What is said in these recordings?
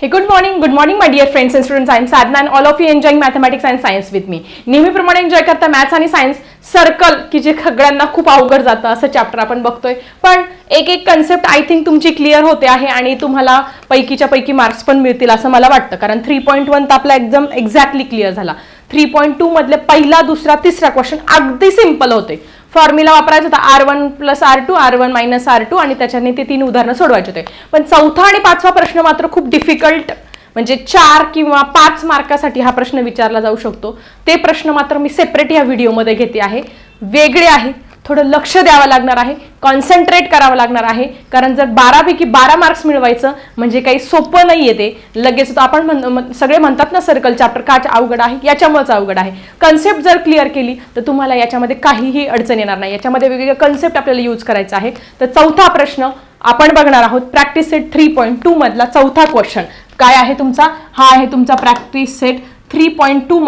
Hey, good morning, my dear friends and students. I am Sadhna and all of you enjoying mathematics and science with me. नेहमीप्रमाणे enjoy करता maths आणि science. Circle की जे सगळ्यांना खूप अवघड जातं असं चॅप्टर आपण बघतोय, पण एक एक कन्सेप्ट आय थिंक तुमची क्लिअर होते आहे आणि तुम्हाला पैकीच्या पैकी मार्क्स पण मिळतील असं मला वाटतं. कारण 3.1 तर आपला एकदम एक्झॅक्टली क्लिअर झाला. 3.2 मधले पहिला, दुसरा, तिसरा क्वेश्चन अगदी सिंपल होते. फॉर्म्युला वापरायचा होता R1 + R2, R1 - R2 आणि त्याच्याने ते 3 उदाहरणं सोडवायचे होते. पण चौथा आणि पाचवा प्रश्न मात्र खूप डिफिकल्ट, म्हणजे 4 किंवा 5 मार्कासाठी हा प्रश्न विचारला जाऊ शकतो. ते प्रश्न मात्र मी सेपरेट या व्हिडिओमध्ये घेते आहे. वेगळे आहे, थोडं लक्ष द्यावं लागणार आहे, कॉन्सन्ट्रेट करावं लागणार आहे. कारण जर 12 पैकी 12 मार्क्स मिळवायचं म्हणजे काही सोपं नाही आहे. ते लगेच आपण सगळे म्हणतात ना सर्कल चॅप्टर का अवघड आहे, याच्यामुळेच अवघड आहे. कन्सेप्ट जर क्लिअर केली तर तुम्हाला याच्यामध्ये काहीही अडचण येणार नाही. याच्यामध्ये वेगवेगळे कन्सेप्ट आपल्याला यूज करायचा आहे. तर चौथा प्रश्न आपण बघणार आहोत. प्रॅक्टिस सेट 3.2 मधला चौथा क्वेश्चन काय आहे तुमचा? हा आहे तुमचा प्रॅक्टिस सेट 3.2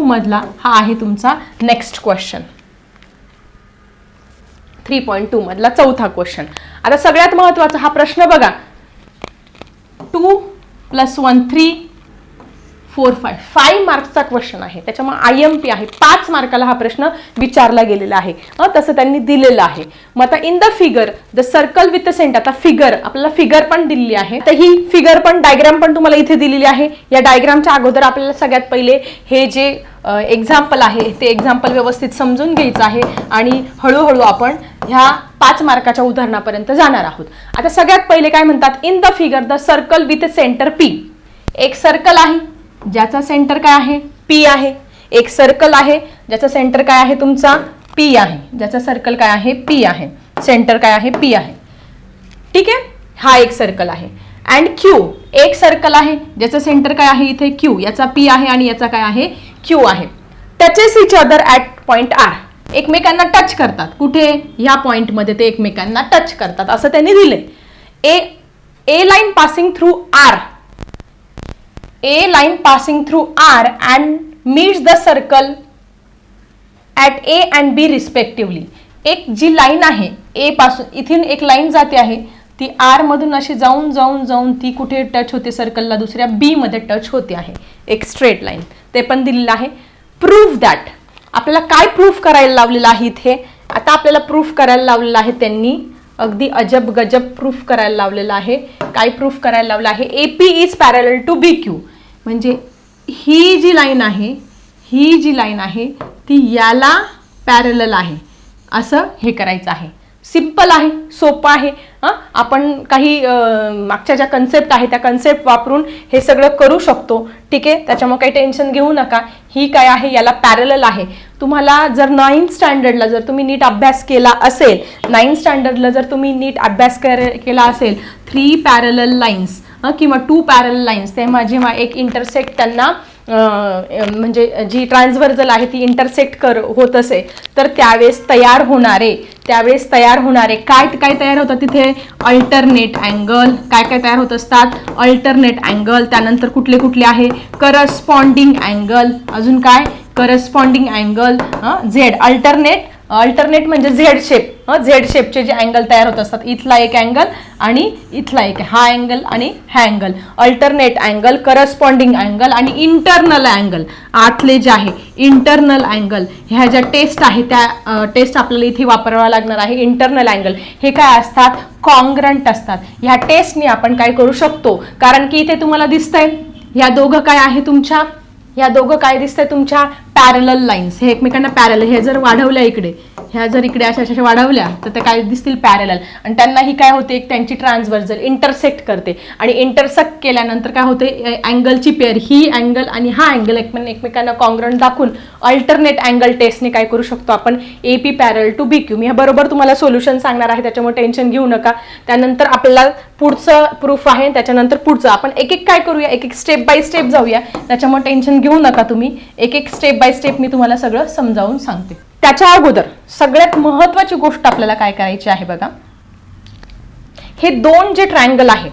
मधला हा आहे तुमचा नेक्स्ट क्वेश्चन. 3.2 मधला चौथा क्वेश्चन. आता सगळ्यात महत्वाचा हा प्रश्न बघा. 2 + 1 3 4 5 मार्क्सचा क्वेश्चन आहे. त्याच्यामुळे IMP आहे. 5 मार्काला हा प्रश्न विचारला गेलेला आहे. तसं त्यांनी दिलेलं आहे. मग आता in the figure the circle with the centre. आता फिगर आपल्याला फिगर पण दिलेली आहे. तर ही फिगर पण डायग्राम पण तुम्हाला इथे दिलेली आहे. या डायग्रामच्या अगोदर आपल्याला सगळ्यात पहिले हे जे एक्झाम्पल आहे ते एक्झाम्पल व्यवस्थित समजून घ्यायचं आहे आणि हळूहळू आपण ह्या 5 मार्काच्या उदाहरणापर्यंत जाणार आहोत. आता सगळ्यात पहिले काय म्हणतात? In the figure the circle with centre P. एक सर्कल आहे ज्याचा सेंटर काय आहे? P आहे. एक सर्कल आहे ज्याचा सेंटर काय आहे तुमचा? P आहे. ज्याचा सर्कल काय आहे? P आहे. सेंटर काय आहे? P आहे. ठीक आहे, हा एक सर्कल आहे. And Q. एक सर्कल आहे ज्याचं सेंटर काय आहे? इथे Q. याचा P आहे आणि याचा काय आहे? Q आहे. Touches each other at point R. एकमेकांना टच करतात. कुठे? या पॉइंटमध्ये ते एकमेकांना टच करतात असं त्यांनी दिले. A line passing through R. A line passing through R and meets the circle at A and B respectively. एक जी लाईन आहे A पासून, इथून एक लाईन जाते आहे ती R मधून अशी जाऊन ती कुठे टच होते? सर्कलला दुसऱ्या B मध्ये टच होते आहे. एक स्ट्रेट लाईन ते पण दिलेलं आहे. Proof that. आपल्याला काय प्रूफ करायला लावलेलं आहे इथे? आता आपल्याला प्रूफ करायला लावलेलं आहे त्यांनी. अगदी अजब गजब प्रूफ करायला लावलेलं आहे. काय प्रूफ करायला लावलं आहे? AP is parallel to BQ. म्हणजे ही जी लाईन आहे ती याला पॅरलल आहे असं हे करायचं आहे. सिंपल आहे, सोपं आहे. आपण काही मागच्या ज्या कन्सेप्ट आहे त्या कन्सेप्ट वापरून हे सगळं करू शकतो. ठीक आहे, त्याच्यामुळे काही टेन्शन घेऊ नका. ही काय आहे? याला पॅरलल आहे. तुम्हाला जर 9th स्टँडर्डला जर तुम्ही नीट अभ्यास केला असेल, 9th स्टँडर्डला जर तुम्ही नीट अभ्यास केला असेल, 3 पॅरलल लाईन्स किंवा 2 पॅरलल लाईन्स, तेव्हा जेव्हा एक इंटरसेक्ट त्यांना म्हणजे जी ट्रान्सव्हर्जल आहे ती इंटरसेक्ट होत असे तर त्यावेळेस तयार होणारे काय तयार होतात तिथे? Alternate angle. काय तयार होत असतात? Alternate angle. त्यानंतर कुठले आहे? Corresponding angle. अजून काय? Corresponding angle. झेड. अल्टरनेट म्हणजे झेड शेप. झेड शेपचे जे अँगल तयार होत असतात, इथला एक अँगल आणि इथला एक, हा अँगल आणि हा angle. Alternate angle, corresponding angle आणि इंटरनल अँगल. आतले जे आहे इंटरनल अँगल. ह्या ज्या टेस्ट आहे त्या टेस्ट आपल्याला इथे वापरावा लागणार आहे. इंटरनल अँगल हे काय असतात? कॉन्ग्रंट असतात. ह्या टेस्टने आपण काय करू शकतो? कारण की इथे तुम्हाला दिसतंय ह्या दोघं काय आहे तुमच्या? ह्या दोघं काय दिसतंय तुमच्या? Parallel lines. हे एकमेकांना पॅरलल. हे जर वाढवल्या इकडे, ह्या जर इकडे अशा वाढवल्या तर ते काय दिसतील? पॅरलल. आणि त्यांना ही काय होते? एक त्यांची ट्रान्सव्हर्जल इंटरसेक्ट करते आणि इंटरसेक्ट केल्यानंतर काय होते? अँगलची पेअर, ही अँगल आणि हा अँगल एकमेकांना कॉन्ग्रंट दाखवून अल्टरनेट अँगल टेस्टने काय करू शकतो आपण? AP parallel to BQ. मी बरोबर तुम्हाला सोल्युशन सांगणार आहे, त्याच्यामुळे टेन्शन घेऊ नका. त्यानंतर आपल्याला पुढचं प्रूफ आहे, त्याच्यानंतर पुढचं आपण एक काय करूया? एक स्टेप बाय स्टेप जाऊया. त्याच्यामुळे टेन्शन घेऊ नका तुम्ही. एक स्टेप बाय स्टेप मी तुम्हाला सगळं समजावून सांगते. त्याच्या अगोदर सगळ्यात महत्वाची गोष्ट आपल्याला काय करायची आहे बघा. हे 2 जे ट्रायंगल आहे,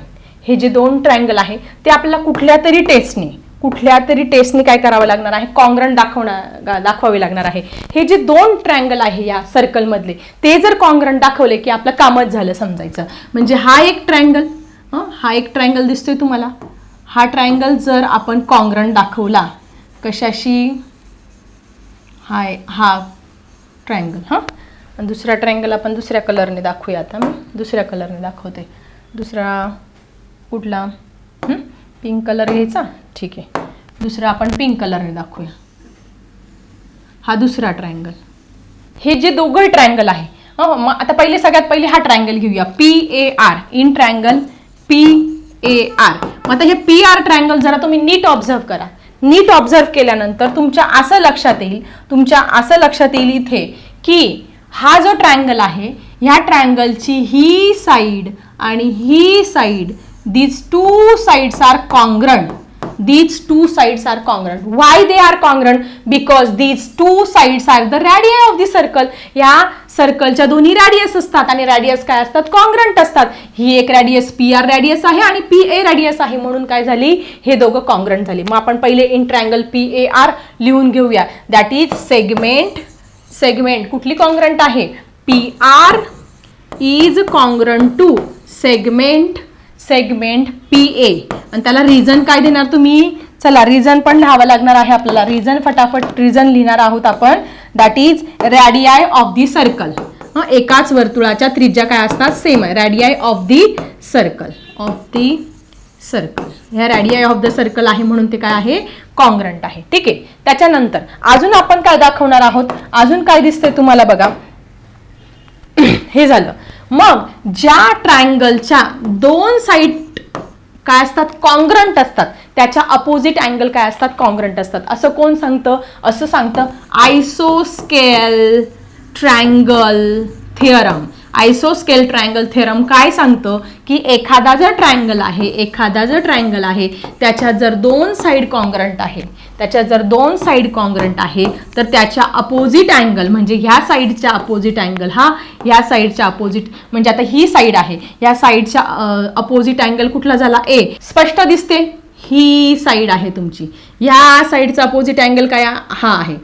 हे जे 2 ट्रायंगल आहे ते आपल्याला कुठल्या तरी टेस्टने काय करावं लागणार आहे? कॉन्ग्रंट दाखवावे लागणार आहे. हे जे 2 ट्रायंगल आहे या सर्कल मधले ते जर कॉन्ग्रंट दाखवले की आपलं कामच झालं समजायचं. म्हणजे हा एक ट्रायंगल हा एक ट्रायंगल दिसतोय तुम्हाला. हा ट्रायंगल जर आपण कॉन्ग्रंट दाखवला कशाशी, हा ट्रायंगल आणि दुसरा ट्रायंगल आपण दुसऱ्या कलरने दाखवूया. आता मी दुसऱ्या कलरने दाखवते. दुसरा कुठला, पिंक कलर घ्यायचा, ठीक आहे. दुसरा आपण पिंक कलरने दाखवूया. हा दुसरा ट्रायंगल. हे जे दोघं ट्रायंगल आहे, मग आता पहिले सगळ्यात पहिले हा ट्रायंगल घेऊया, PAR, इन ट्रायंगल PAR. मग आता हे PR ट्रायंगल जरा तुम्ही नीट ऑब्झर्व करा. नीट ऑब्झर्व केल्यानंतर तुमच्या असं लक्षात येईल इथे की हा जो ट्रायंगल आहे, ह्या ट्रायंगलची ही साइड आणि ही side, these two sides are congruent. These two sides are congruent. Why they are congruent? Because these two sides are the radii of the circle. या सर्कलच्या दोन्ही रॅडियस असतात आणि रॅडियस काय असतात, कॉन्ग्रंट असतात. ही एक रॅडियस PR रॅडियस आहे आणि PA रॅडियस आहे, म्हणून काय झाली, हे दोघं कॉन्ग्रंट झाली. मग आपण पहिले इन ट्रायंगल PAR लिहून घेऊया. दॅट इज सेगमेंट कुठली कॉन्ग्रंट आहे, PR is congruent to segment PA. आणि त्याला रिझन काय देणार तुम्ही, चला रिझन पण लिहावं लागणार आहे आपल्याला. रिझन फटाफट रिझन लिहिणार आहोत आपण. That is radii of the circle. एकाच वर्तुळाच्या त्रिज्या काय असतात, सेम आहे. रॅडियाय ऑफ दी सर्कल ह्या रॅडियाय ऑफ द सर्कल आहे, म्हणून ते काय आहे, कॉन्ग्रंट आहे. ठीक आहे. त्याच्यानंतर अजून आपण काय दाखवणार आहोत, अजून काय दिसतंय तुम्हाला बघा. हे झालं. मग ज्या ट्रायंगलच्या दोन साइड काय असतात, कॉन्ग्रंट असतात, त्याच्या अपोजिट अँगल काय असतात, कॉन्ग्रंट असतात. असं कोण सांगतं, असं सांगतं आयसोस्केल ट्रायंगल थिअरम. आयसोस्केल ट्रायंगल थिअरम काय सांगतं की एखादा जर ट्रायंगल आहे त्याच्यात जर दोन साइड कॉन्ग्रंट आहे, तर त्याच्या अपोजिट अँगल म्हणजे ह्या साइडच्या अपोजिट अँगल, ह्या साइडच्या अपोजिट म्हणजे आता ही साइड आहे, या साइडच्या अपोजिट अँगल कुठला झाला, A. स्पष्ट दिसते, ही साइड आहे तुमची. या साइडचा अपोजिट अँगल काय, हा आहे.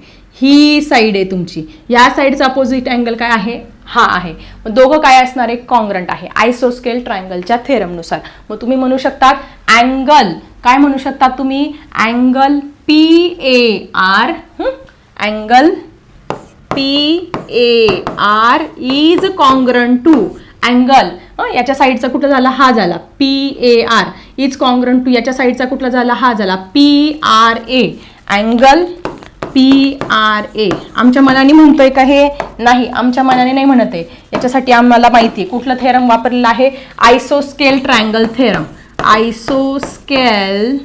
ही साइड आहे तुमची. या साइडचा अपोजिट अँगल काय आहे, हा आहे. मग दोघं काय असणार आहे, कॉन्ग्रंट आहे आयसोस्केल ट्रायंगलच्या थेरमनुसार. मग तुम्ही म्हणू शकतात अँगल, काय म्हणू शकतात तुम्ही, angle PAR, angle PAR is congruent to angle, याच्या साईडचा कुठला झाला, हा झाला PAR इज कॉन्ग्रंट टू, याच्या साईडचा कुठला झाला, हा झाला PRA. Angle PRA. आमच्या मनाने म्हणतोय का हे, नाही, आमच्या मनाने नाही म्हणत आहे. याच्यासाठी आम्हाला माहिती आहे कुठलं थेरम वापरलेलं आहे, आयसोस्केल ट्रायंगल थेरम. आयसोस्केल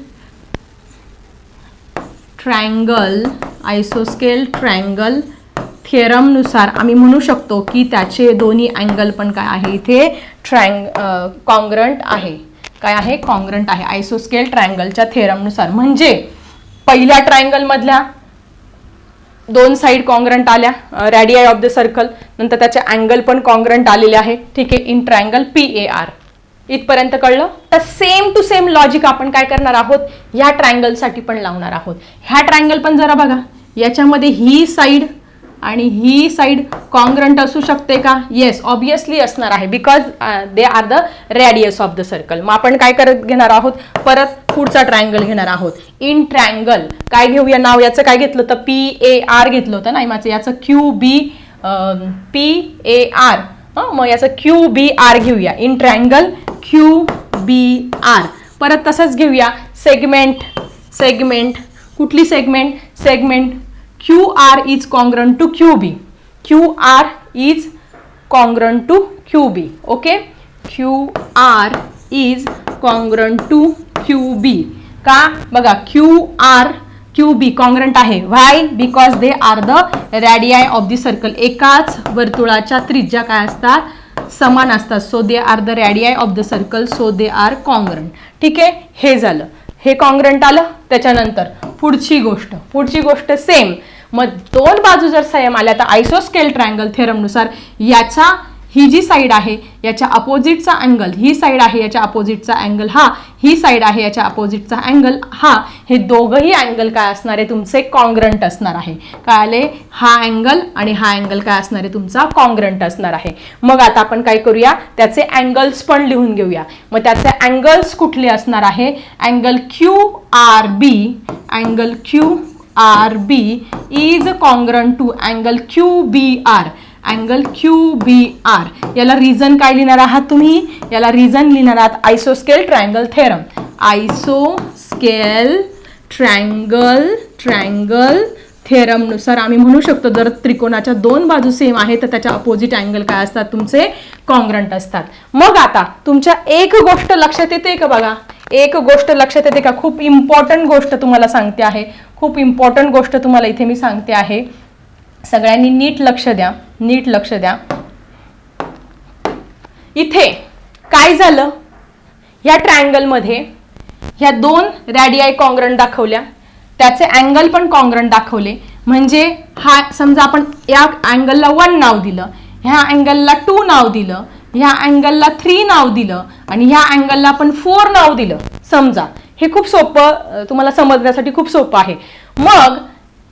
ट्रायंगल थिअरम नुसार आम्ही म्हणू शकतो की त्याचे दोन्ही अँगल पण काय आहे, इथे कॉन्ग्रंट आहे. काय आहे, कॉन्ग्रंट आहे आयसोस्केल ट्रायंगलच्या थेरम नुसार. म्हणजे पहिल्या ट्रायंगल मधल्या दोन साइड कॉन्ग्रंट आल्या, रॅडियाय ऑफ द सर्कल, नंतर त्याचे अँगल पण कॉन्ग्रंट आलेले आहे. ठीक आहे. In triangle PAR. इथपर्यंत कळलं. तर सेम टू सेम लॉजिक आपण काय करणार आहोत, ह्या ट्रायंगलसाठी पण लावणार आहोत. ह्या ट्रायंगल पण जरा बघा, याच्यामध्ये ही साइड आणि ही साइड कॉन्ग्रंट असू शकते का, येस, ऑब्विसली असणार आहे, because they are the radius of the circle. मग आपण काय करत घेणार आहोत, परत पुढचा ट्रायंगल घेणार आहोत. इन ट्रायंगल काय घेऊया नाव, याचं काय घेतलं होतं, PAR घेतलं होतं ना, माझं याचं PAR. मग याचं QBR घेऊया. In triangle QBR. परत तसंच घेऊया सेगमेंट कुठली segment QR is congruent to QB. QR is congruent to QB. Okay. QR is congruent to QB. का बघा, QB कॉन्ग्रंट आहे. Why, because they are the radii of the circle. एकाच वर्तुळाच्या त्रिज्या काय असतात, समान असतात. So they are the radii of the circle, so they are congruent. ठीक आहे. हे झालं, हे कॉन्ग्रंट आलं. त्याच्यानंतर पुढची गोष्ट सेम. मग दोन बाजू जर सेम आल्या तर आयसोस्केल ट्रायंगल थेरम नुसार ही जी साईड आहे याच्या अपोजिटचा अँगल, ही साईड आहे याच्या अपोजिटचा अँगल हा, ही साईड आहे याच्या अपोजिटचा अँगल हा, हे दोघंही अँगल काय असणार आहे तुमचे कॉन्ग्रंट असणार आहे. काय आले, हा अँगल आणि हा अँगल काय असणार आहे तुमचा कॉन्ग्रंट असणार आहे. मग आता आपण काय करूया, त्याचे अँगल्स पण लिहून घेऊया. मग त्याचे अँगल्स कुठले असणार आहे, angle QRB, angle QRB is congruent to angle QBR, angle QBR. याला रिझन काय लिहिणार आहात तुम्ही, याला रिझन लिहिणार आहात आयसोस्केल ट्रायंगल थेरम. आयसोस्केल ट्रायंगल थेरम नुसार आम्ही म्हणू शकतो जर त्रिकोणाच्या दोन बाजू सेम आहे तर त्याच्या अपोजिट अँगल काय असतात तुमचे कॉन्ग्रंट असतात. मग आता तुमच्या एक गोष्ट लक्षात येते का बघा, एक गोष्ट लक्षात येते का, खूप इम्पॉर्टंट गोष्ट तुम्हाला सांगते आहे, खूप इम्पॉर्टंट गोष्ट तुम्हाला इथे मी सांगते आहे. सगळ्यांनी नीट लक्ष द्या, नीट लक्ष द्या. इथे काय झालं, ह्या ट्रायंगलमध्ये ह्या दोन रॅडियाई कॉन्ग्रंट दाखवल्या, त्याचे अँगल पण कॉन्ग्रंट दाखवले. म्हणजे हा समजा आपण या अँगलला 1 नाव दिलं, ह्या अँगलला 2 नाव दिलं, ह्या अँगलला 3 नाव दिलं आणि ह्या अँगलला आपण 4 नाव दिलं समजा. हे खूप सोपं तुम्हाला समजण्यासाठी खूप सोपं आहे. मग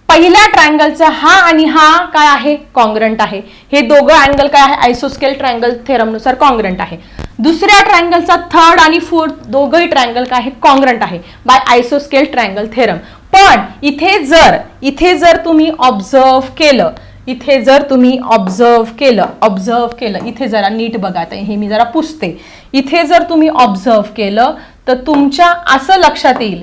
पहिल्या ट्रायंगलचा हा आणि हा काय आहे कॉन्ग्रंट आहे, हे दोघं अँगल काय आहे आयसोस्केल ट्रायंगल थेरम नुसार कॉन्ग्रंट आहे. दुसऱ्या ट्रायंगलचा थर्ड आणि फोर्थ दोघंही ट्रायंगल काय आहे कॉन्ग्रंट आहे बाय आयसोस्केल ट्रायंगल थेरम. पण इथे जर तुम्ही ऑब्झर्व केलं, इथे जर तुम्ही ऑब्झर्व केलं, इथे जरा नीट बघा, हे मी जरा पुसते. इथे जर तुम्ही ऑब्झर्व केलं तर तुमच्या असं लक्षात येईल,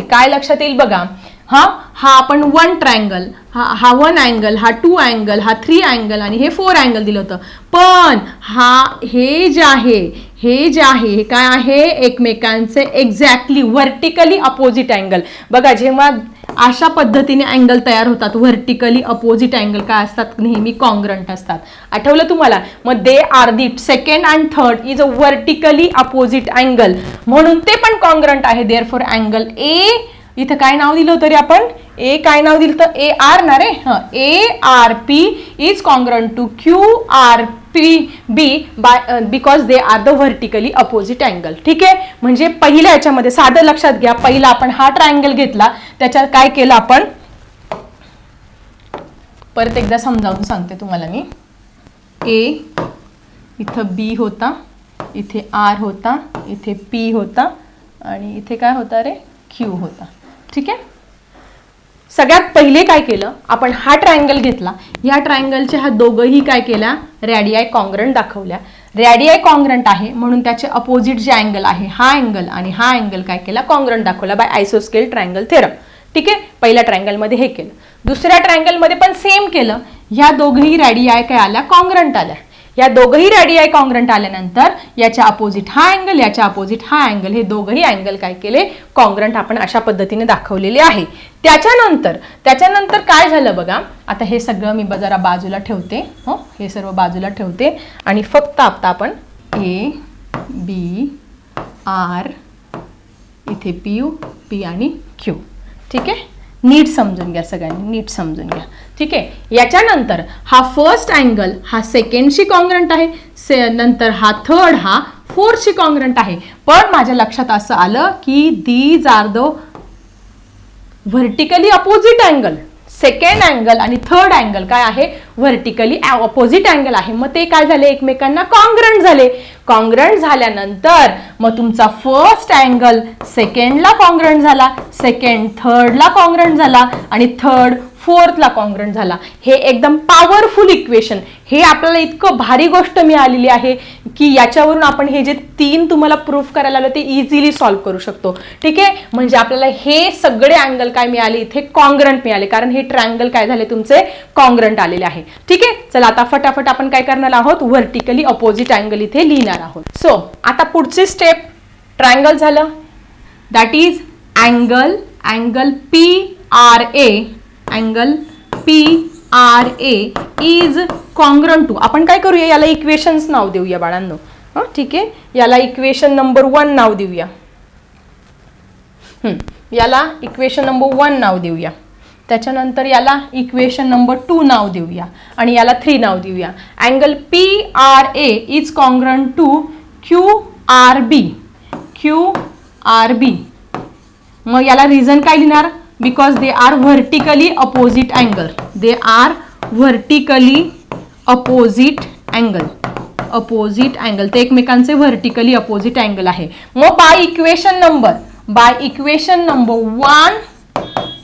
काय लक्षात येईल बघा, हा आपण 1 ट्रायंगल, हा 1 अँगल, हा 2 अँगल, हा 3 अँगल आणि हे 4 अँगल दिलं होतं. पण हे जे आहे हे काय आहे एकमेकांचे एक्झॅक्टली व्हर्टिकली अपोजिट अँगल. बघा जेव्हा अशा पद्धतीने अँगल तयार होतात व्हर्टिकली अपोजिट अँगल काय असतात नेहमी कॉन्ग्रंट असतात. आठवलं तुम्हाला. मग they are the second and third is a vertically opposite angle, म्हणून ते पण कॉन्ग्रंट आहे. देअरफॉर अँगल ए, इथं काय नाव दिलं तरी आपण ए, काय नाव दिलं तर ए आर ना रे, ARP is congruent to QRPB by because they are the vertically opposite angle. ठीक आहे. म्हणजे पहिल्या याच्यामध्ये साधं लक्षात घ्या, पहिला आपण हा ट्रायंगल घेतला, त्याच्यात काय केलं आपण, परत एकदा समजावून सांगते तुम्हाला मी. ए, इथं B होता, इथे R होता, इथे P होता आणि इथे काय होता रे Q होता. ठीक आहे. सगळ्यात पहिले काय केलं आपण, हा ट्रायंगल घेतला, या ट्रायंगलचे हा दोघंही काय केल्या रॅडियाई कॉन्ग्रंट दाखवल्या. रॅडियाई कॉन्ग्रंट आहे म्हणून त्याचे अपोजिट जे अँगल आहे हा अँगल आणि हा अँगल काय केला कॉन्ग्रंट दाखवला बाय आयसोस्केल ट्रायंगल थेरम. ठीक आहे. पहिल्या ट्रायंगलमध्ये हे केलं, दुसऱ्या ट्रायंगलमध्ये पण सेम केलं. ह्या दोघंही रॅडियाई काय आल्या कॉन्ग्रंट आल्या. या दोघंही रॅडियाई कॉन्ग्रंट आल्यानंतर याच्या अपोजिट हा अँगल, याच्या अपोजिट हा अँगल, हे दोघंही अँगल काय केले कॉन्ग्रंट आपण अशा पद्धतीने दाखवलेले आहे. त्याच्यानंतर काय झालं बघा, आता हे सगळं मी जरा बाजूला ठेवते, हे सर्व बाजूला ठेवते आणि फक्त आता आपण A, B, R, इथे P आणि Q. ठीक आहे. नीट समजून घ्या सगळ्यांनी, नीट समजून घ्या. ठीक आहे. याच्यानंतर हा फर्स्ट अँगल हा सेकंडशी कॉन्ग्रंट आहे, नंतर हा थर्ड हा फोर्थशी कॉन्ग्रंट आहे. पण माझ्या लक्षात असं आलं की these are the vertically opposite angle. Second angle आणि थर्ड अँगल काय आहे व्हर्टिकली अपोजिट अँगल आहे. मग ते काय झाले एकमेकांना कॉन्ग्रंट झाले. कॉन्ग्रंट झाल्यानंतर मग तुमचा फर्स्ट अँगल सेकंडला कॉन्ग्रंट झाला, सेकंड थर्डला कॉन्ग्रंट झाला आणि थर्ड फोर्थला कॉन्ग्रंट झाला. हे एकदम पॉवरफुल इक्वेशन, हे आपल्याला इतकं भारी गोष्ट मिळालेली आहे की याच्यावरून आपण हे जे 3 तुम्हाला प्रूफ करायला आलं ते इझिली सॉल्व्ह करू शकतो. ठीक आहे. म्हणजे आपल्याला हे सगळे अँगल काय मिळाले इथे कॉन्ग्रंट मिळाले, कारण हे ट्रायंगल काय झाले तुमचे कॉन्ग्रंट आलेले आहे. ठीक आहे. चला आता फटाफट आपण काय करणार आहोत व्हर्टिकली अपोजिट अँगल इथे लिहिणार आहोत. सो आता पुढची स्टेप, ट्रायंगल झालं, that is angle PRA, angle PRA is congruent to, आपण काय करूया याला इक्वेशन्स नाव देऊया बाळांनो. ठीक आहे. याला इक्वेशन नंबर 1 नाव देऊया. याला इक्वेशन नंबर 1 नाव देऊया. त्याच्यानंतर याला इक्वेशन नंबर 2 नाव देऊया आणि याला 3 नाव देऊया. Angle PRA is congruent to QRB. QRB. मग याला रिझन काय लिहिणार? Because they are vertically opposite angle. They are vertically opposite angle. Opposite angle ते एकमेकांचे व्हर्टिकली अपोजिट अँगल आहे. मग बाय इक्वेशन नंबर 1,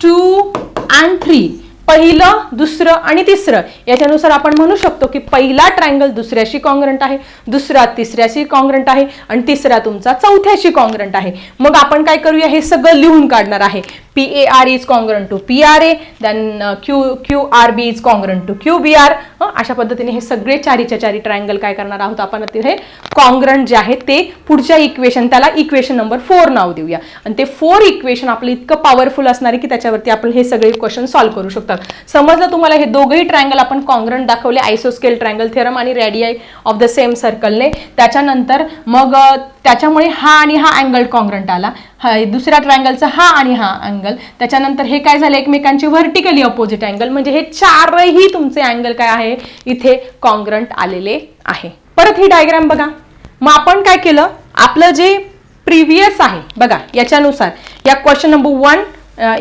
2 and 3 पहिलं, दुसरं आणि तिसरं याच्यानुसार आपण म्हणू शकतो की पहिला ट्रायंगल दुसऱ्याशी कॉन्ग्रंट आहे, दुसरा तिसऱ्याशी कॉन्ग्रंट आहे आणि तिसरा तुमचा चौथ्याशी कॉन्ग्रंट आहे. मग आपण काय करूया, हे सगळं लिहून काढणार आहे. PAR is congruent to PRA, then QRB is congruent to QBR. अशा पद्धतीने हे सगळे चारीच्या चारी ट्रायंगल काय करणार आहोत आपण, हे कॉन्ग्रंट जे आहे ते पुढच्या इक्वेशन, त्याला इक्वेशन नंबर 4 नाव देऊया. आणि ते 4 इक्वेशन आपलं इतकं पॉवरफुल असणार आहे की त्याच्यावरती आपण हे सगळे क्वेश्चन सॉल्व्ह करू शकतात. समजलं तुम्हाला? हे दोघंही ट्रायंगल आपण कॉन्ग्रंट दाखवले आयसोस्केल ट्रायंगल थेरम आणि रेडियाई ऑफ द सेम सर्कलने. त्याच्यानंतर मग त्याच्यामुळे हा आणि हा अँगल कॉन्ग्रंट आला, दुसऱ्या ट्रायंगलचा हा आणि हा अँगल. त्याच्यानंतर हे काय झाले, एकमेकांचे व्हर्टिकली अपोजिट अँगल, म्हणजे हे चारही तुमचे अँगल काय आहे इथे कॉन्ग्रंट आलेले आहे. परत ही डायग्राम बघा. मग आपण काय केलं, आपलं जे प्रिव्हियस आहे बघा याच्यानुसार या question number 1,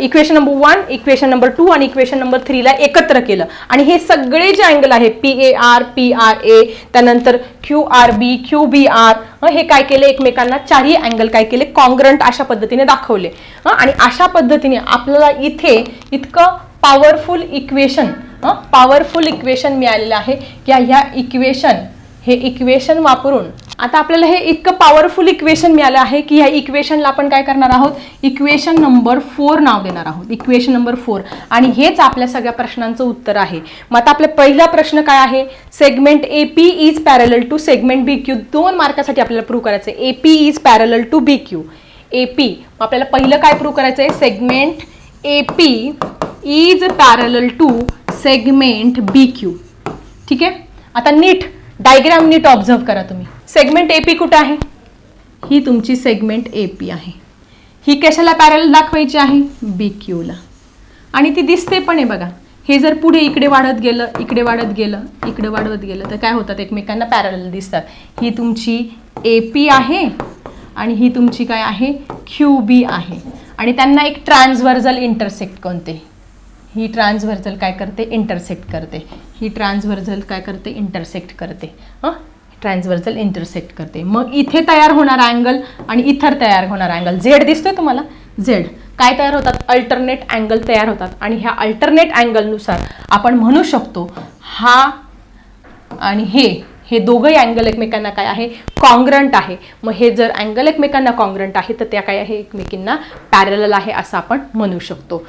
equation number 1, equation number 2 आणि इक्वेशन नंबर 3 ला एकत्र केलं आणि हे सगळे जे अँगल आहे PAR, PRA, त्यानंतर QRB, QBR, हे काय केले, एकमेकांना चारही अँगल काय केले, कॉन्ग्रंट अशा पद्धतीने दाखवले. आणि अशा पद्धतीने आपल्याला इथे इतकं पॉवरफुल इक्वेशन मिळालेलं आहे की ह्या इक्वेशन वापरून आता आपल्याला हे इतकं पॉवरफुल इक्वेशन मिळालं आहे की ह्या इक्वेशनला आपण काय करणार आहोत, इक्वेशन नंबर 4 नाव देणार आहोत. Equation number 4. आणि हेच आपल्या सगळ्या प्रश्नांचं उत्तर आहे. मग आता आपला पहिला प्रश्न काय आहे, segment AP is parallel to segment BQ. 2 मार्कासाठी आपल्याला प्रूव्ह करायचं आहे AP is parallel to BQ. AP आपल्याला पहिलं काय प्रूव्ह करायचं आहे, segment AP is parallel to segment BQ. ठीक आहे. आता नीट डायग्राम नीट ऑब्झर्व करा तुम्ही. सेगमेंट AP कुठं आहे, ही तुमची सेगमेंट AP आहे. ही कशाला पॅरलल दाखवायची आहे, BQ ला. आणि ती दिसते पण आहे बघा. हे जर पुढे इकडे वाढत गेलं, इकडे वाढत गेलं, इकडे वाढवत गेलं तर काय होतात, एकमेकांना पॅरलल दिसतात. ही तुमची AP आहे आणि ही तुमची काय आहे, QB आहे. आणि त्यांना एक ट्रान्सव्हर्सल इंटरसेक्ट कोणते, ही ट्रान्सव्हर्सल काय करते, इंटरसेक्ट करते. ही ट्रान्सव्हर्सल काय करते, इंटरसेक्ट करते. ट्रान्सव्हर्सल इंटरसेक्ट करते. मग इथे तयार होणार अँगल आणि इथर तयार होणार अँगल, Z दिसतोय तुम्हाला, Z काय तयार होतात, अल्टरनेट अँगल तयार होतात. आणि ह्या अल्टरनेट अँगलनुसार आपण म्हणू शकतो हा आणि हे दोघंही अँगल एकमेकांना काय आहे, कॉन्ग्रंट आहे. मग हे जर अँगल एकमेकांना कॉन्ग्रंट आहे तर त्या काय आहे, एकमेकींना पॅरलल आहे असं आपण म्हणू शकतो.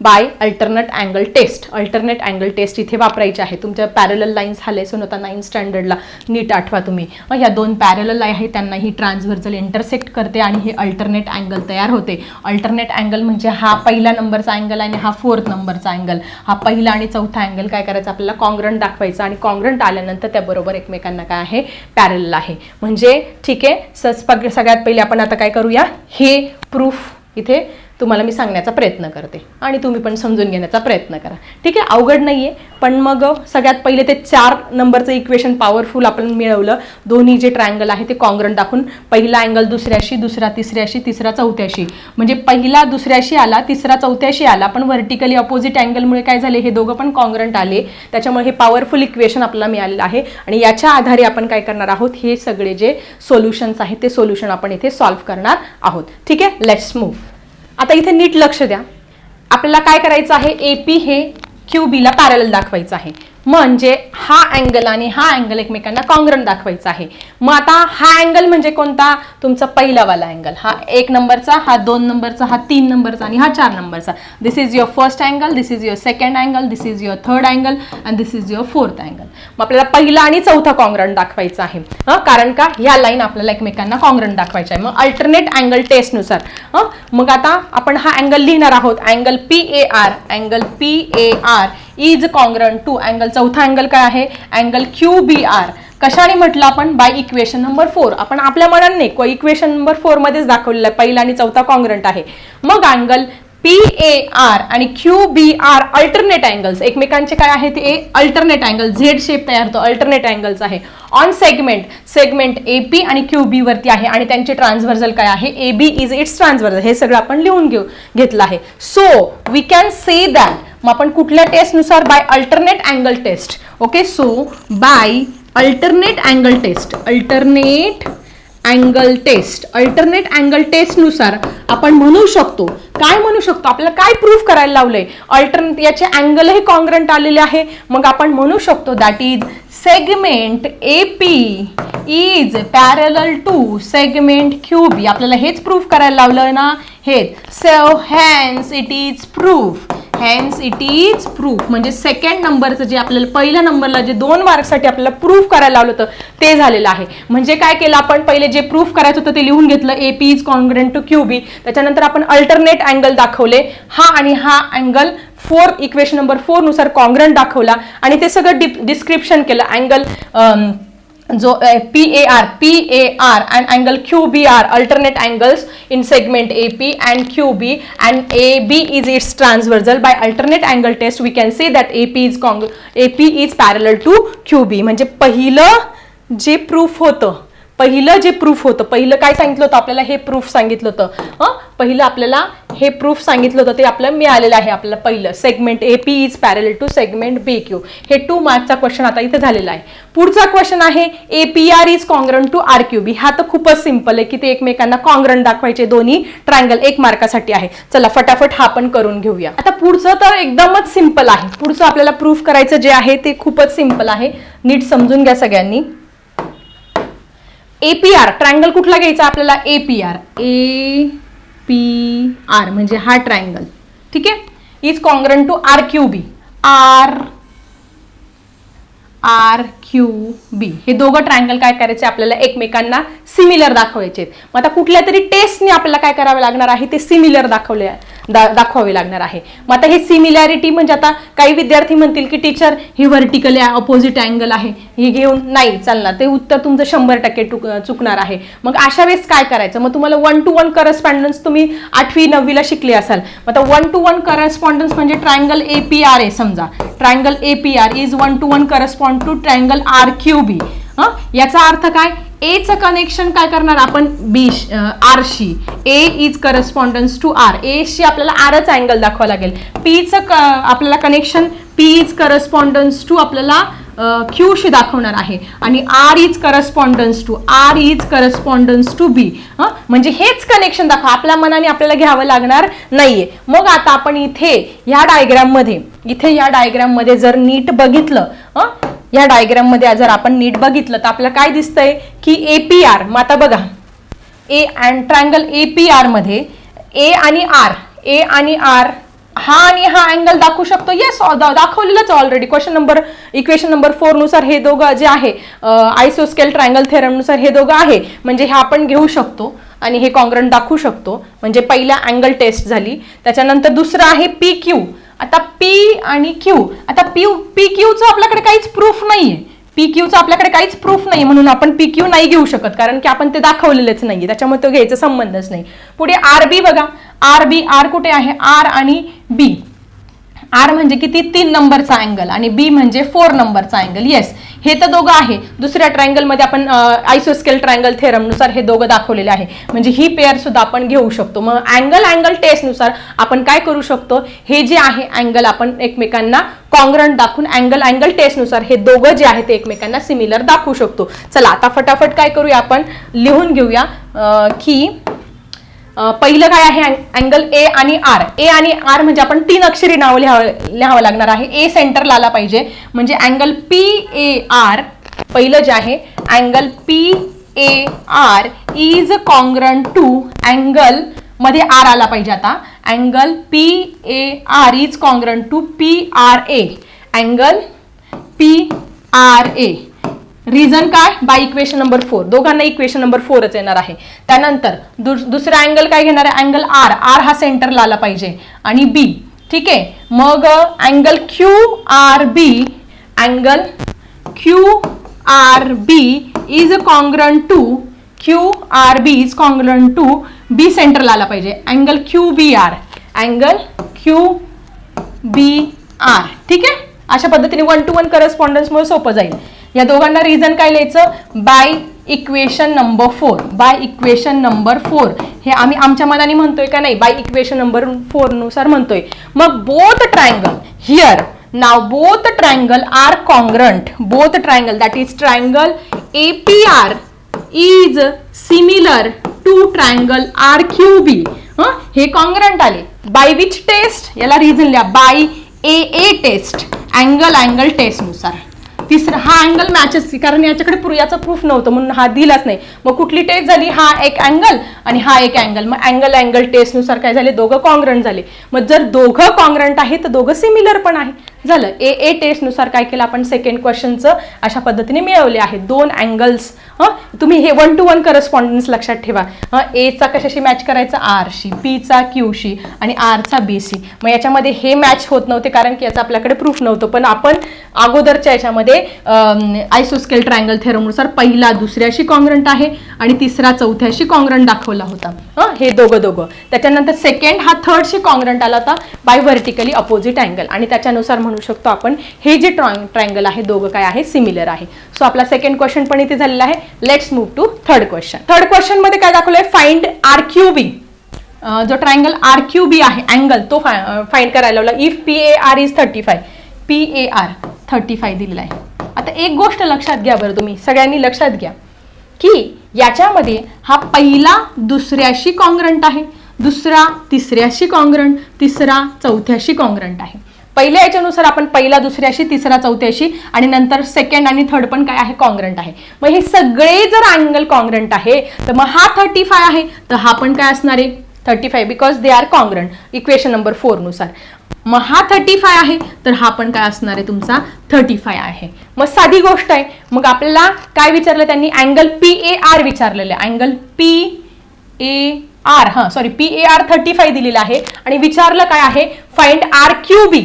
By alternate angle test. Alternate angle test इथे वापरायची आहे. तुमच्या पॅरलल लाईन्स हा लेसन होता 9th स्टँडर्डला, नीट आठवा तुम्ही. ह्या 2 पॅरलल आहे, त्यांना ही ट्रान्सव्हर्सल इंटरसेक्ट करते आणि हे अल्टरनेट अँगल तयार होते. अल्टरनेट अँगल म्हणजे हा पहिला नंबरचा अँगल आणि हा 4th नंबरचा अँगल. हा पहिला आणि चौथा अँगल काय करायचा, आपल्याला कॉन्ग्रंट दाखवायचा आणि कॉन्ग्रंट आल्यानंतर त्याबरोबर एकमेकांना काय आहे, पॅरलल आहे. म्हणजे ठीक आहे. सगळ्यात पहिले आपण आता काय करूया, हे प्रूफ इथे तुम्हाला मी सांगण्याचा प्रयत्न करते आणि तुम्ही पण समजून घेण्याचा प्रयत्न करा. ठीक आहे. अवघड नाही आहे. पण मग सगळ्यात पहिले ते 4 नंबरचं इक्वेशन पॉवरफुल आपण मिळवलं. दोन्ही जे ट्रायंगल आहे ते कॉन्ग्रंट दाखवून पहिला अँगल दुसऱ्याशी, दुसरा तिसऱ्याशी, तिसरा चौथ्याशी, म्हणजे पहिला दुसऱ्याशी आला, तिसरा चौथ्याशी आला. पण व्हर्टिकली अपोजिट अँगलमुळे काय झाले, हे दोघं पण कॉन्ग्रंट आले. त्याच्यामुळे हे पॉवरफुल इक्वेशन आपल्याला मिळालेलं आहे आणि याच्या आधारे आपण काय करणार आहोत, हे सगळे जे सोल्युशन्स आहेत ते सोल्युशन आपण इथे सॉल्व्ह करणार आहोत. ठीक आहे. Let's move. आता इथे नीट लक्ष द्या. आपल्याला काय करायचं आहे, AP हे QB ला पॅरलल दाखवायचं आहे. म्हणजे हा अँगल आणि हा अँगल एकमेकांना कॉन्ग्रंट दाखवायचा आहे. मग आता हा अँगल म्हणजे कोणता, तुमचा पहिलावाला अँगल. हा 1 नंबरचा, हा 2 नंबरचा, हा 3 नंबरचा आणि हा 4 नंबरचा. This is your first angle, this is your second angle, this is your third angle and this is your 4th angle. मग आपल्याला पहिला आणि चौथा कॉन्ग्रंट दाखवायचा आहे. कारण का, ह्या लाईन आपल्याला एकमेकांना कॉन्ग्रंट दाखवायच्या आहे. मग अल्टरनेट अँगल टेस्टनुसार मग आता आपण हा अँगल लिहिणार आहोत. Angle PAR is congruent to angle, चौथा अँगल काय आहे, अँगल QBR. कशाने म्हटलं आपण, बाय इक्वेशन नंबर 4. आपण आपल्या मनाने इक्वेशन नंबर 4 मध्येच दाखवलेलं आहे, पहिला आणि चौथा कॉन्ग्रंट आहे. मग अँगल PAR आणि QBR अल्टरनेट अँगल्स, एकमेकांचे काय आहे ते अल्टरनेट अँगल, झेड शेप तयार होतो, अल्टरनेट अँगल्स आहे ऑन सेगमेंट AP आणि QB वरती आहे आणि त्यांचे ट्रान्सव्हर्सल काय आहे, AB इज इट्स ट्रान्सव्हर्सल. हे सगळं आपण लिहून घेतलं आहे. So we can say that, मग आपण कुठल्या टेस्टनुसार, by alternate angle test. Okay, so by alternate angle test, alternate angle test नुसार आपण म्हणू शकतो, काय म्हणू शकतो, आपल्याला काय प्रूफ करायला लावलंय, अल्टरनेट याचे अँगलही कॉन्ग्रंट आलेले आहे. मग आपण म्हणू शकतो that is segment AP is parallel to segment QB. आपल्याला हेच प्रूफ करायला लावलं ना, हेच. So hence it is proof. म्हणजे सेकंड नंबरचं जे आपल्याला पहिल्या नंबरला जे 2 मार्क्ससाठी आपल्याला प्रूफ करायला लावलं होतं ते झालेलं आहे. म्हणजे काय केलं आपण, पहिले जे प्रूफ करायचं होतं ते लिहून घेतलं, AP is congruent to QB. त्याच्यानंतर आपण अल्टरनेट अँगल दाखवले, हा आणि हा अँगल इक्वेशन नंबर 4 नुसार कॉन्ग्रंट दाखवला आणि ते सगळं डिस्क्रिप्शन केलं. अँगल जो PAR and angle QBR, alternate angles in segment AP and QB, and AB is its transversal. By alternate angle test we can say that AP is parallel to QB. म्हणजे पहिलं जे proof होतं, पहिलं काय सांगितलं होतं आपल्याला, हे प्रूफ सांगितलं होतं. पहिलं आपल्याला हे प्रूफ सांगितलं होतं ते आपल्याला मिळालेलं आहे. आपल्याला पहिलं segment AP is parallel to segment BQ. हे 2 मार्कचा क्वेश्चन आता इथे झालेला आहे. पुढचा क्वेश्चन आहे APR is congruent to RQB. हा तर खूपच सिंपल आहे की ते एकमेकांना कॉन्ग्रंट दाखवायचे, दोन्ही ट्रायंगल 1 मार्कासाठी आहे. चला फटाफट हा पण करून घेऊया. आता पुढचं तर एकदमच सिंपल आहे. पुढचं आपल्याला प्रूफ करायचं जे आहे ते खूपच सिंपल आहे, नीट समजून घ्या सगळ्यांनी. APR ट्रायंगल कुठला घ्यायचा आपल्याला, APR म्हणजे हा ट्रायंगल, ठीक आहे, is congruent to RQB. RQB हे दोघं ट्रायंगल काय करायचे, आपल्याला एकमेकांना सिमिलर दाखवायचे. मग आता कुठल्या तरी टेस्टने आपल्याला काय करावं लागणार आहे, ते सिमिलर दाखवावे लागणार आहे. मग आता हे सिमिलॅरिटी म्हणजे आता काही विद्यार्थी म्हणतील की टीचर ही व्हर्टिकल अपोजिट अँगल आहे, हे घेऊन नाही चालणार, ते उत्तर तुमचं 100% चुकणार आहे. मग अशा वेळेस काय करायचं, मग तुम्हाला 1 to 1 करस्पॉन्डन्स तुम्ही 8वी 9वीला शिकले असाल. मग आता 1 to 1 करस्पॉन्डन्स म्हणजे ट्रायंगल APR आहे, समजा triangle APR is 1 to 1 correspond to triangle RQB. याचा अर्थ काय, A चं कनेक्शन काय करणार आपण R शी, A is correspondence to R, A शी आपल्याला Rच अँगल दाखवावं लागेल. P चं आपल्याला connection P is correspondence to आपल्याला Q शी दाखवणार आहे आणि R is correspondence to B. म्हणजे हेच कनेक्शन दाखवा, आपल्या मनाने आपल्याला घ्यावं लागणार नाहीये. मग आता आपण इथे या डायग्राम मध्ये जर नीट बघितलं, या डायग्राम मध्ये जर आपण नीट बघितलं तर आपल्याला काय दिसतंय की APR, मग आता बघा ट्रायंगल APR मध्ये A आणि R हा आणि हा अँगल दाखवू शकतो. येस, दाखवलेलंच ऑलरेडी इक्वेशन नंबर 4 नुसार हे दोघं जे आहे आयसोस्केल ट्रायंगल थेरम नुसार हे दोघं आहे. म्हणजे हे आपण घेऊ शकतो आणि हे कॉन्ग्रंट दाखवू शकतो. म्हणजे पहिला अँगल टेस्ट झाली. त्याच्यानंतर दुसरं आहे PQ. आता P आणि Q, आता PQचं आपल्याकडे काहीच प्रूफ नाहीये, म्हणून आपण PQ नाही घेऊ शकत, कारण की आपण ते दाखवलेलंच नाहीये, त्याच्यामुळे तो घ्यायचा संबंधच नाही. पुढे RB बघा, R कुठे आहे, R आणि B. R म्हणजे किती, 3 नंबरचा अँगल आणि B म्हणजे 4 नंबरचा अँगल. येस, हे तर दोघं आहे. दुसऱ्या ट्रायंगल मध्ये आपण आयसोस्केल ट्रायंगल थेरम नुसार हे दोघं दाखवलेले आहे, म्हणजे ही पेअर सुद्धा आपण घेऊ शकतो. मग अँगल टेस्ट नुसार आपण काय करू शकतो, हे जे आहे अँगल आपण एकमेकांना कॉन्ग्रंट दाखवून अँगल टेस्ट नुसार हे दोघं जे आहे ते एकमेकांना सिमिलर दाखवू शकतो. चला आता फटाफट काय करूया, आपण लिहून घेऊया की पहिलं काय आहे, अँगल A आणि R म्हणजे आपण 3 अक्षरी नाव लिहावं लागणार आहे. A सेंटरला आला पाहिजे, म्हणजे अँगल PAR पहिलं जे आहे angle PAR is congruent to angle मध्ये R आला पाहिजे. आता angle PAR is congruent to PRA, angle PRA. Reason काय, बाय इक्वेशन नंबर 4, दोघांना इक्वेशन नंबर 4च येणार आहे. त्यानंतर दुसरा अँगल काय घेणार आहे, अँगल R हा सेंटरला आला पाहिजे आणि B, ठीक आहे. मग angle QRB is congruent to B सेंटरला आला पाहिजे. Angle QBR angle QBR. ठीक आहे, अशा पद्धतीने 1 to 1 करस्पॉन्डन्समुळे सोपं जाईल. या दोघांना रिझन काय लिहायचं, bye equation number 4. Bye equation number 4 हे आम्ही आमच्या मनाने म्हणतोय का नाही, बाय इक्वेशन नंबर 4 नुसार म्हणतोय. मग बोथ ट्रायंगल हिअर, नाव both triangle are congruent. Both triangle that is triangle APR is similar to triangle RQB. हे कॉन्ग्रंट आले बाय विच टेस्ट, याला रिझन लिहा, by AA test, angle test नुसार. तिसरा हा अँगल मॅचेस, कारण याच्याकडे याचा प्रूफ नव्हतं म्हणून हा दिलाच नाही. मग कुठली टेस्ट झाली, हा एक अँगल आणि हा एक अँगल. मग अँगल टेस्ट नुसार काय झाले, दोघं कॉन्ग्रंट झाले. मग जर दोघं कॉन्ग्रंट आहे तर दोघं सिमिलर पण आहे. झालं. AA टेस्ट नुसार काय केलं आपण, सेकंड क्वेश्चनचं अशा पद्धतीने मिळवले आहेत. दोन अँगल्स. तुम्ही हे 1 to 1 करस्पॉन्डन्स लक्षात ठेवा. A चा कशाशी मॅच करायचा, R शी, P चा Q शी आणि R चा B शी. मग याच्यामध्ये हे मॅच होत नव्हते कारण की याचा आपल्याकडे प्रूफ नव्हतं. पण आपण अगोदरच्या याच्यामध्ये आयसोस्केल ट्रायंगल थेरमनुसार पहिला दुसऱ्याशी कॉन्ग्रंट आहे आणि तिसरा चौथ्याशी कॉन्ग्रंट दाखवला होता. हे दोघं. त्याच्यानंतर सेकंड हा थर्डशी कॉन्ग्रंट आला होता बाय व्हर्टिकली अपोजिट अँगल. आणि त्याच्यानुसार म्हणू शकतो आपण हे जे ट्रायंगल आहे दोघं काय आहे, सिमिलर आहे. सो आपला सेकंड क्वेश्चन पण इथे झालेला आहे. Let's move to third question. Third question मध्ये काय दाखवलंय, फाइंड RQB. जो ट्रायंगल RQB आहे अँगल तो फाइंड करायला लावला. इफ PAR इज 35, PAR 35 दिलेला आहे. आता एक गोष्ट लक्षात घ्या बरं, तुम्ही सगळ्यांनी लक्षात घ्या की याच्यामध्ये हा पहिला दुसऱ्याशी कॉन्ग्रंट आहे, दुसरा तिसऱ्याशी कॉन्ग्रंट, तिसरा चौथ्याशी कॉन्ग्रंट आहे. पहिल्या याच्यानुसार आपण पहिला दुसऱ्याशी, तिसरा चौथ्याशी आणि नंतर सेकंड आणि थर्ड पण काय आहे, कॉन्ग्रंट आहे. मग हे सगळे जर अँगल कॉन्ग्रंट आहे तर मग हा 35 आहे तर हा पण काय असणार आहे 35, because they are congruent equation number 4 नुसार. मग हा 35 आहे तर हा पण काय असणार आहे तुमचा 35 आहे. मग साधी गोष्ट आहे. मग आपल्याला काय विचारलं त्यांनी, अँगल PAR विचारलेलं आहे. अँगल PAR 35 दिलेला आहे आणि विचारलं काय आहे, फाइंड RQB.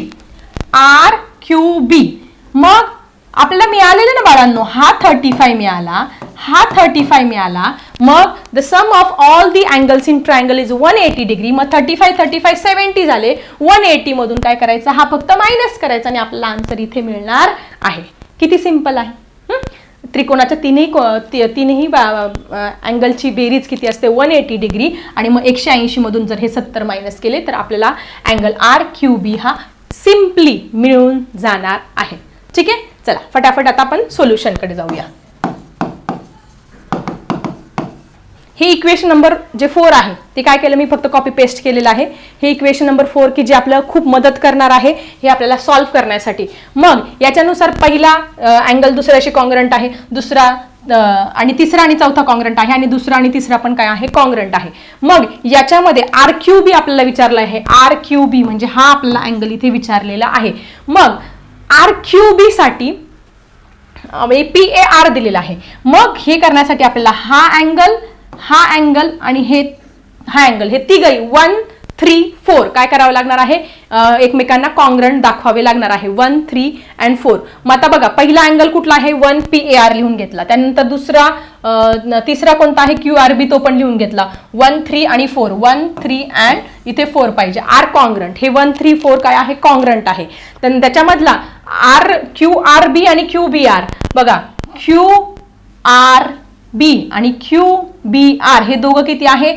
मग आपल्याला मिळालेलं ना बाळांनो, हा 35 मिळाला, हा 35 मिळाला. मग the sum of all the angles in triangle is 180 degree. मग 35 70 झाले. 180 मधून काय करायचं, हा फक्त मायनस करायचा आणि आपल्याला आन्सर इथे मिळणार आहे. किती सिंपल आहे. त्रिकोणाच्या तीनही अँगलची बेरीज किती असते, 180 डिग्री. आणि मग 180 मधून जर हे 70 मायनस केले तर आपल्याला अँगल RQB हा सिम्पली मिळून जाणार आहे. ठीक आहे, चला फटाफट आता आपण सोल्युशनकडे जाऊया. हे इक्वेशन नंबर जे 4 आहे ते काय केलं मी फक्त कॉपी पेस्ट केलेलं आहे. हे इक्वेशन नंबर 4 की जे आपल्याला खूप मदत करणार आहे हे आपल्याला सॉल्व्ह करण्यासाठी. मग याच्यानुसार पहिला अँगल दुसऱ्याशी कॉन्ग्रंट आहे, दुसरा आणि तिसरा आणि चौथा कॉन्ग्रंट आहे आणि दुसरा आणि तिसरा पण काय आहे, कॉन्ग्रंट आहे. मग याच्यामध्ये RQB आपल्याला विचारलं आहे. RQB म्हणजे हा आपला अँगल इथे विचारलेला आहे. मग RQB साठी PAR दिलेला आहे. मग हे करण्यासाठी आपल्याला हा अँगल आणि हा अँगल हे तिघही 1, 3, 4 काय करावं लागणार आहे, एकमेकांना कॉन्ग्रंट दाखवावे लागणार आहे. 1, 3 and 4. मग आता बघा पहिला अँगल कुठला आहे, 1 PAR लिहून घेतला. त्यानंतर तिसरा कोणता आहे, QRB, तो पण लिहून घेतला. 1, 3 आणि 4, 1, 3 and इथे 4 पाहिजे. आर कॉन्ग्रंट, हे 1, 3, 4 काय आहे, कॉन्ग्रंट आहे. तर त्याच्यामधला QRB आणि QBR बघा, QRB आणि QBR हे दोघं किती आहे,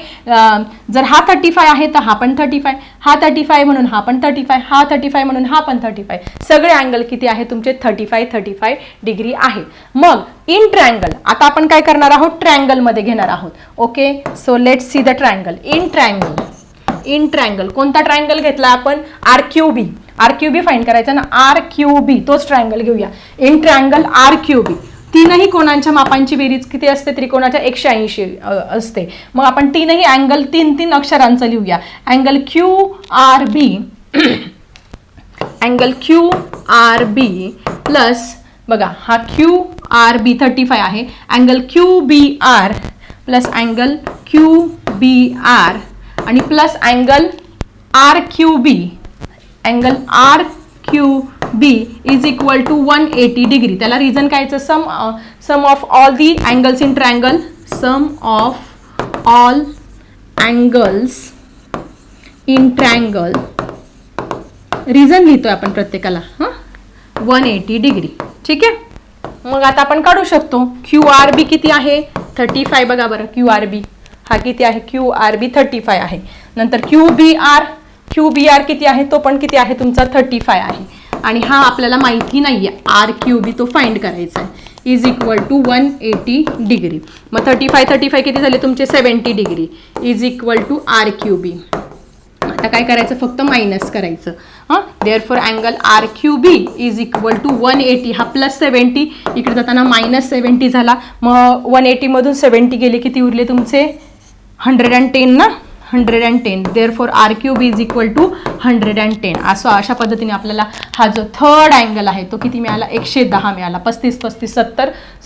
जर हा 35 आहे तर हा पण 35, हा 35 म्हणून हा पण 35, हा 35 म्हणून हा पण 35. सगळे अँगल किती आहे तुमचे 35 डिग्री आहे. मग इन ट्रायंगल आता आपण काय करणार आहोत, ट्रायंगल मध्ये घेणार आहोत. Okay, so let's see the triangle. In triangle कोणता ट्रायंगल घेतला आपण, RQB फाइंड करायचा ना, RQB तोच ट्रायंगल घेऊया. इन ट्रायंगल RQB तीनही कोणांच्या मापांची बेरीज किती असते, त्रिकोणाच्या 180 असते. मग आपण तीनही अँगल 3 अक्षरांचं लिहूया. अँगल QRB प्लस बघा हा QRB 35 आहे. Angle QBR plus angle QBR आणि plus angle RQB. Angle RQB is equal to 180 degree. त्याला रिझन कायचं, sum of all the angles in triangle, sum of all angles in triangle, reason लिहितोय आपण प्रत्येकाला 180 degree. ठीक आहे. मग आता आपण काढू शकतो. QRB किती आहे? 35. बघा बरं, QRB हा किती आहे? QRB 35 आहे. नंतर QBR किती आहे? तो पण किती आहे तुमचा? 35 आहे. आणि हा आपल्याला माहिती नाहीये RQB, तो फाइंड करायचा आहे. Is equal to 180 degree. मग 35 किती झाले तुमचे? 70 degree. Is equal to RQB. आता काय करायचं? फक्त मायनस करायचं. Therefore angle RQB is equal to 180. हा +70, इकडे जाताना -70 झाला. मग 180 मधून 70 गेले, किती उरले तुमचे? 110 ना. 110. Therefore RQB is equal to 110. अशा पद्धतीने आपल्याला हा जो थर्ड अँगल आहे तो किती मिळाला? 110 मिळाला. 35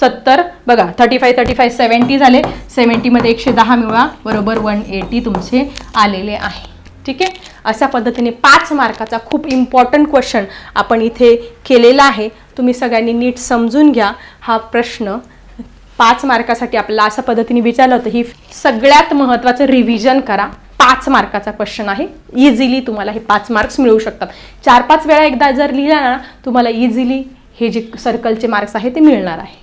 70 बघा, 35 70 झाले. 70 मध्ये 110 मिळवा, बरोबर 180 तुमचे आलेले आहे. ठीक आहे. अशा पद्धतीने 5 मार्काचा खूप इम्पॉर्टंट क्वेश्चन आपण इथे केलेला आहे. तुम्ही सगळ्यांनी नीट समजून घ्या. हा प्रश्न 5 मार्कासाठी आपल्याला अशा पद्धतीने विचारलं होतं. ही सगळ्यात महत्त्वाचं रिव्हिजन करा. 5 मार्काचा क्वेश्चन आहे. इझिली तुम्हाला हे 5 मार्क्स मिळू शकतात. 4-5 वेळा एकदा जर लिहिला ना, तुम्हाला इझिली हे जे सर्कलचे मार्क्स आहे ते मिळणार आहे.